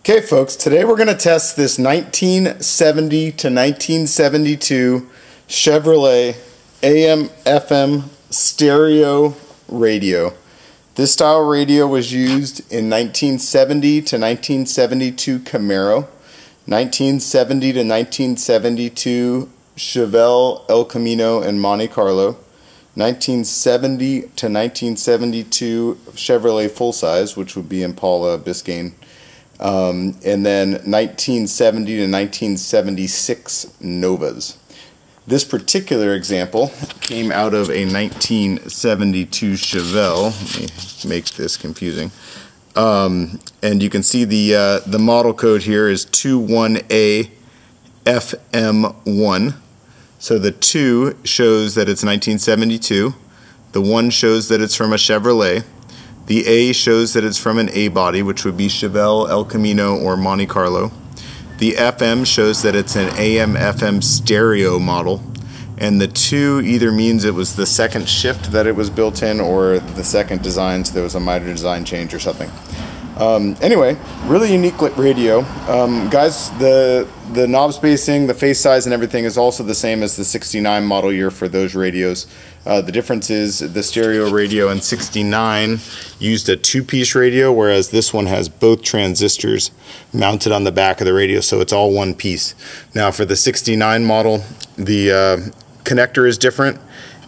Okay folks, today we're going to test this 1970 to 1972 Chevrolet AM/FM stereo radio. This style radio was used in 1970 to 1972 Camaro, 1970 to 1972 Chevelle El Camino and Monte Carlo, 1970 to 1972 Chevrolet full-size, which would be Impala Biscayne, and then 1970 to 1976 Novas. This particular example came out of a 1972 Chevelle. Let me make this confusing. And you can see the model code here is 21AFM1. So the 2 shows that it's 1972. The 1 shows that it's from a Chevrolet. The A shows that it's from an A body, which would be Chevelle, El Camino, or Monte Carlo. The FM shows that it's an AM/FM stereo model. And the 2 either means it was the second shift that it was built in or the second design, so there was a minor design change or something. Anyway, really unique radio. Guys, the knob spacing, the face size, and everything is also the same as the 69 model year for those radios. The difference is the stereo radio in 69 used a 2-piece radio, whereas this one has both transistors mounted on the back of the radio, so it's all one piece. Now for the 69 model, the connector is different,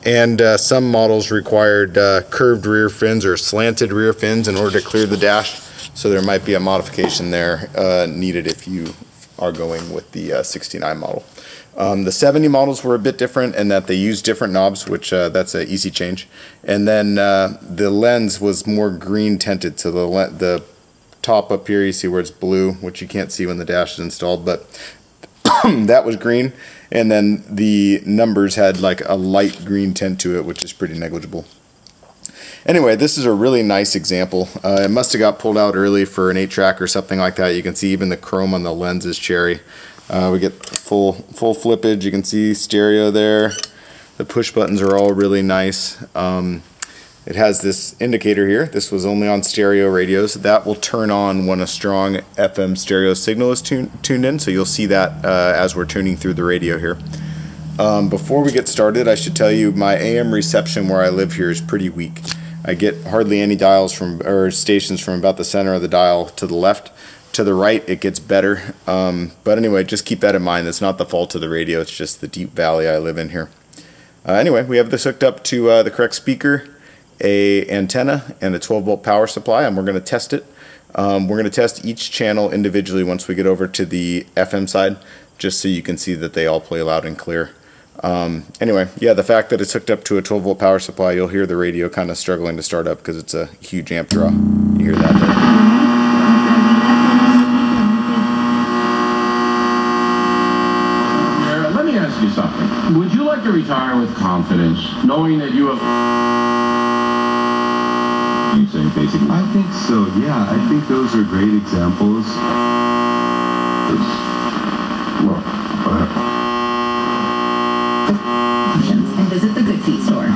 and some models required curved rear fins or slanted rear fins in order to clear the dash. So there might be a modification there needed if you are going with the 69 model. The 70 models were a bit different in that they used different knobs, which that's an easy change. And then the lens was more green tinted, so the top up here you see where it's blue, which you can't see when the dash is installed, but that was green. And then the numbers had like a light green tint to it, which is pretty negligible. Anyway, this is a really nice example. It must have got pulled out early for an 8-track or something like that. You can see even the chrome on the lens is cherry. We get full flippage. You can see stereo there. The push buttons are all really nice. It has this indicator here. This was only on stereo radios. That will turn on when a strong FM stereo signal is tuned in, so you'll see that as we're tuning through the radio here. Before we get started, I should tell you my AM reception where I live here is pretty weak. I get hardly any dials or stations from about the center of the dial to the left. To the right it gets better, but anyway, just keep that in mind. It's not the fault of the radio, it's just the deep valley I live in here. Anyway, we have this hooked up to the correct speaker, a antenna, and a 12-volt power supply, and we're going to test it. We're going to test each channel individually once we get over to the FM side, just so you can see that they all play loud and clear. Anyway, yeah, the fact that it's hooked up to a 12-volt power supply, you'll hear the radio kind of struggling to start up because it's a huge amp draw. You hear that there. Let me ask you something. Would you like to retire with confidence, knowing that you have... You say basically. I think so, yeah. I think those are great examples. Well, and visit the Good Feet store.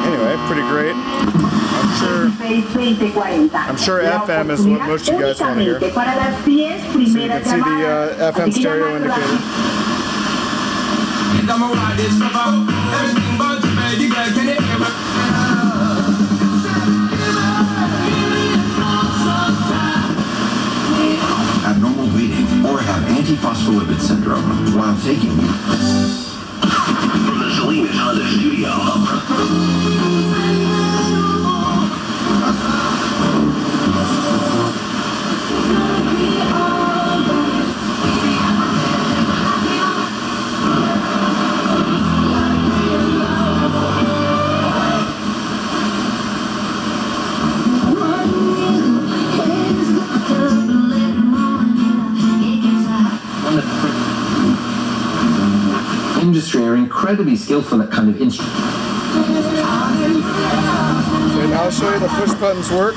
Anyway, pretty great. I'm sure FM is what most of you guys want to hear. So you can see the FM stereo indicator. Abnormal bleeding or have antiphospholipid syndrome while taking from the Salinas Honda studio. Industry are incredibly skillful at kind of instrument. Okay, now I'll show you the push buttons work.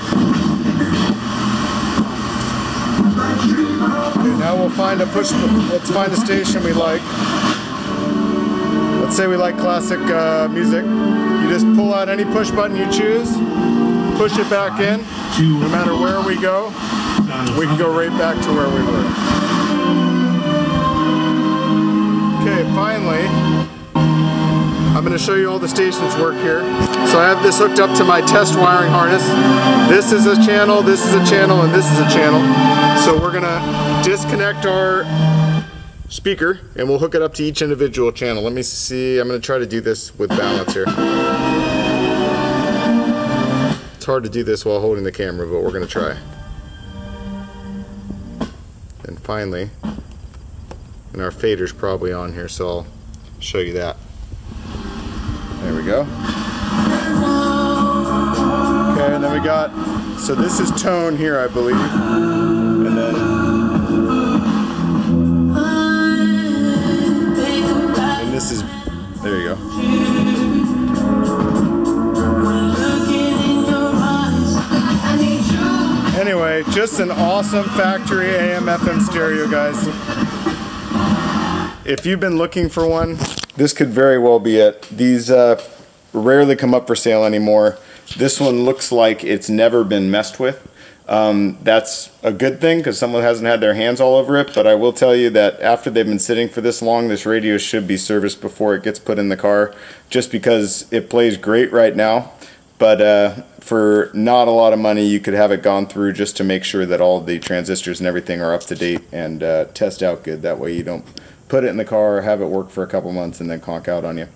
Okay, now we'll find a let's find a station we like. Let's say we like classic music. You just pull out any push button you choose. push it back in, no matter where we go, we can go right back to where we were. Okay, finally, I'm going to show you all the stations work here. So I have this hooked up to my test wiring harness. This is a channel, this is a channel, and this is a channel. So we're going to disconnect our speaker and we'll hook it up to each individual channel. Let me see, I'm going to try to do this with balance here. It's hard to do this while holding the camera, but we're going to try. And finally, and our fader's probably on here, so I'll show you that. There we go. Okay, and then we got, so this is tone here, I believe. And then, and this is, there you go. Anyway, just an awesome factory AM/FM stereo, guys. If you've been looking for one, this could very well be it. These rarely come up for sale anymore. This one looks like it's never been messed with. That's a good thing because someone hasn't had their hands all over it, but I will tell you that after they've been sitting for this long, this radio should be serviced before it gets put in the car, just because it plays great right now. But for not a lot of money, you could have it gone through just to make sure that all the transistors and everything are up to date and test out good. That way you don't put it in the car, have it work for a couple months, and then conk out on you.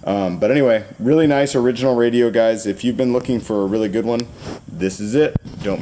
But anyway, really nice original radio, guys. If you've been looking for a really good one, this is it. Don't miss